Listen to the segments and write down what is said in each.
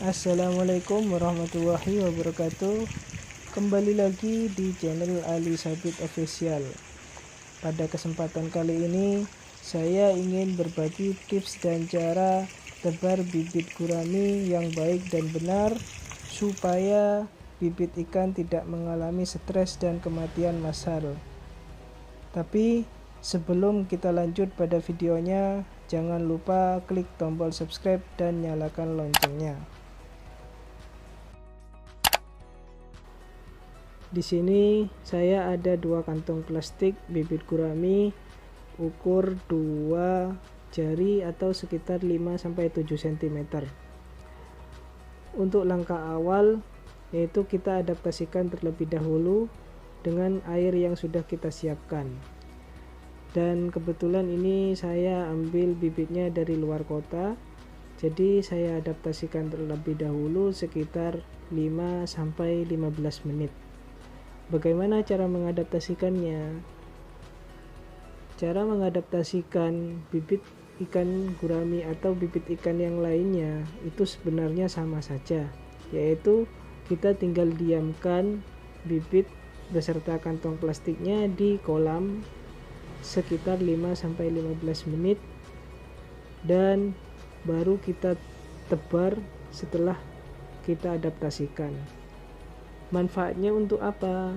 Assalamualaikum warahmatullahi wabarakatuh. Kembali lagi di channel Ali Sabit Official. Pada kesempatan kali ini saya ingin berbagi tips dan cara tebar bibit gurami yang baik dan benar supaya bibit ikan tidak mengalami stres dan kematian massal. Tapi sebelum kita lanjut pada videonya, jangan lupa klik tombol subscribe dan nyalakan loncengnya. Di sini saya ada 2 kantong plastik bibit gurami ukur 2 jari atau sekitar 5-7 cm. Untuk langkah awal yaitu kita adaptasikan terlebih dahulu dengan air yang sudah kita siapkan. Dan kebetulan ini saya ambil bibitnya dari luar kota. Jadi saya adaptasikan terlebih dahulu sekitar 5-15 menit. Bagaimana cara mengadaptasikannya? Cara mengadaptasikan bibit ikan gurami atau bibit ikan yang lainnya itu sebenarnya sama saja, yaitu kita tinggal diamkan bibit beserta kantong plastiknya di kolam sekitar 5-15 menit dan baru kita tebar setelah kita adaptasikan. Manfaatnya untuk apa?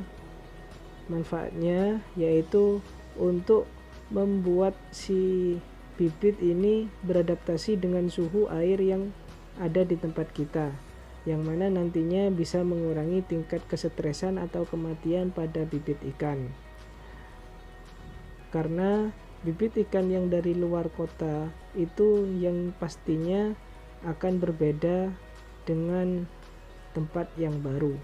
Manfaatnya yaitu untuk membuat si bibit ini beradaptasi dengan suhu air yang ada di tempat kita, yang mana nantinya bisa mengurangi tingkat kesetresan atau kematian pada bibit ikan. Karena bibit ikan yang dari luar kota itu yang pastinya akan berbeda dengan tempat yang baru.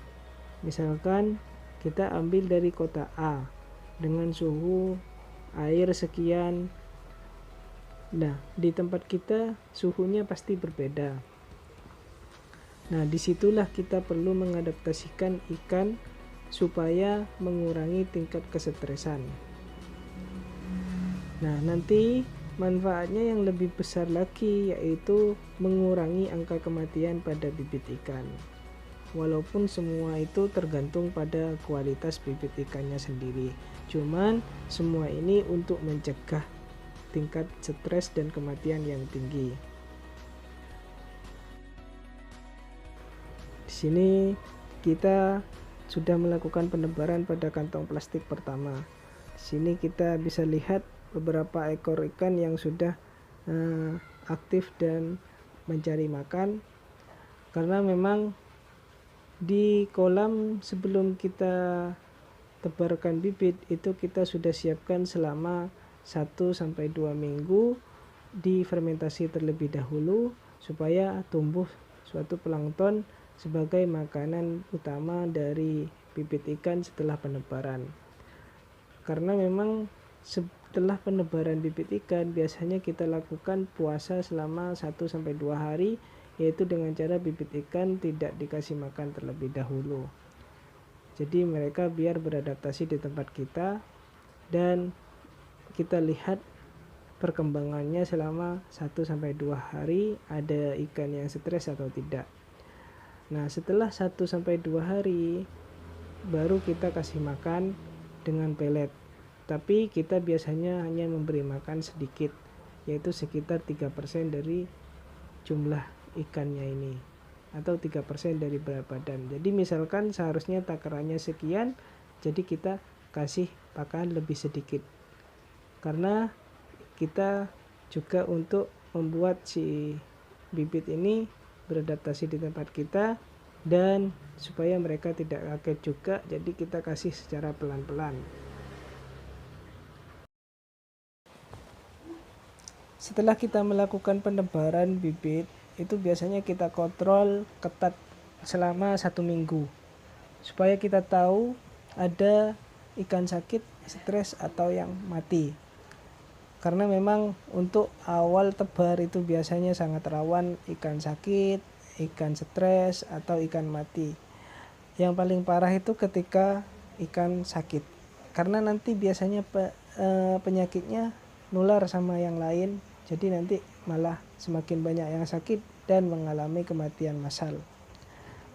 Misalkan kita ambil dari kota A dengan suhu air sekian. Nah, di tempat kita suhunya pasti berbeda. Nah, disitulah kita perlu mengadaptasikan ikan supaya mengurangi tingkat kesetresan. Nah, nanti manfaatnya yang lebih besar lagi yaitu mengurangi angka kematian pada bibit ikan. Walaupun semua itu tergantung pada kualitas bibit ikannya sendiri, cuman semua ini untuk mencegah tingkat stres dan kematian yang tinggi. Di sini kita sudah melakukan penebaran pada kantong plastik pertama. Di sini kita bisa lihat beberapa ekor ikan yang sudah aktif dan mencari makan, karena memang di kolam sebelum kita tebarkan bibit itu kita sudah siapkan selama 1-2 minggu di fermentasi terlebih dahulu supaya tumbuh suatu plankton sebagai makanan utama dari bibit ikan setelah penebaran. Karena memang setelah penebaran bibit ikan biasanya kita lakukan puasa selama 1-2 hari, yaitu dengan cara bibit ikan tidak dikasih makan terlebih dahulu. Jadi mereka biar beradaptasi di tempat kita dan kita lihat perkembangannya selama 1-2 hari, ada ikan yang stres atau tidak. Nah, setelah 1-2 hari baru kita kasih makan dengan pelet. Tapi kita biasanya hanya memberi makan sedikit, yaitu sekitar 3% dari jumlah ikannya ini atau 3% dari berat badan. Jadi misalkan seharusnya takarannya sekian, jadi kita kasih pakan lebih sedikit, karena kita juga untuk membuat si bibit ini beradaptasi di tempat kita dan supaya mereka tidak kaget juga, jadi kita kasih secara pelan-pelan. Setelah kita melakukan penebaran bibit, itu biasanya kita kontrol ketat selama 1 minggu supaya kita tahu ada ikan sakit, stres atau yang mati. Karena memang untuk awal tebar itu biasanya sangat rawan ikan sakit, ikan stres atau ikan mati. Yang paling parah itu ketika ikan sakit, karena nanti biasanya penyakitnya nular sama yang lain, jadi nanti malah semakin banyak yang sakit dan mengalami kematian massal.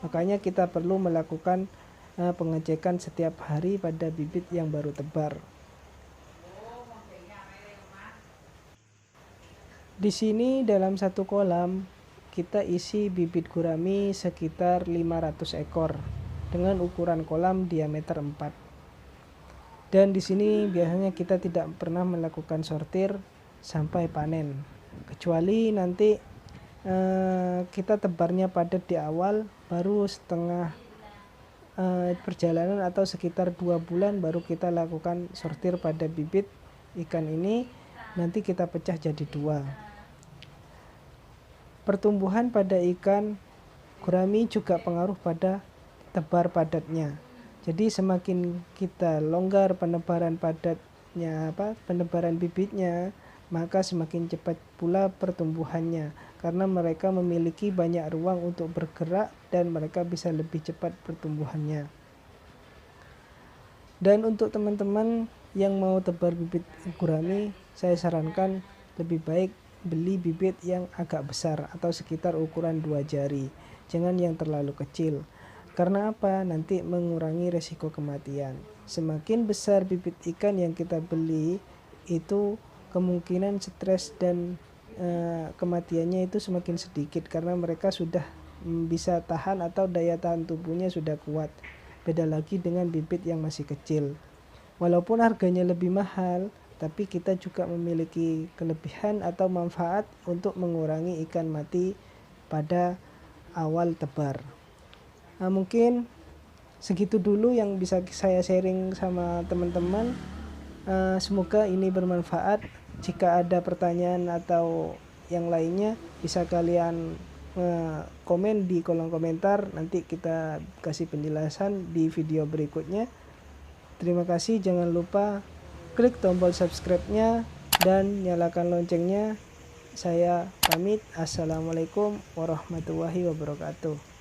Makanya kita perlu melakukan pengecekan setiap hari pada bibit yang baru tebar. Di sini dalam satu kolam kita isi bibit gurami sekitar 500 ekor dengan ukuran kolam diameter 4. Dan di sini biasanya kita tidak pernah melakukan sortir sampai panen, kecuali nanti kita tebarnya padat di awal, baru setengah perjalanan atau sekitar 2 bulan baru kita lakukan sortir pada bibit ikan ini. Nanti kita pecah jadi 2. Pertumbuhan pada ikan gurami juga pengaruh pada tebar padatnya. Jadi semakin kita longgar penebaran padatnya, penebaran bibitnya, maka semakin cepat pula pertumbuhannya, karena mereka memiliki banyak ruang untuk bergerak dan mereka bisa lebih cepat pertumbuhannya. Dan untuk teman-teman yang mau tebar bibit gurami, saya sarankan lebih baik beli bibit yang agak besar atau sekitar ukuran 2 jari. Jangan yang terlalu kecil. Karena apa? Nanti mengurangi resiko kematian. Semakin besar bibit ikan yang kita beli, itu kemungkinan stres dan kematiannya itu semakin sedikit, karena mereka sudah bisa tahan atau daya tahan tubuhnya sudah kuat. Beda lagi dengan bibit yang masih kecil. Walaupun harganya lebih mahal, tapi kita juga memiliki kelebihan atau manfaat untuk mengurangi ikan mati pada awal tebar. Nah, mungkin segitu dulu yang bisa saya sharing sama teman-teman. Semoga ini bermanfaat. Jika ada pertanyaan atau yang lainnya, bisa kalian komen di kolom komentar. Nanti kita kasih penjelasan di video berikutnya. Terima kasih, jangan lupa klik tombol subscribe-nya dan nyalakan loncengnya. Saya pamit. Assalamualaikum warahmatullahi wabarakatuh.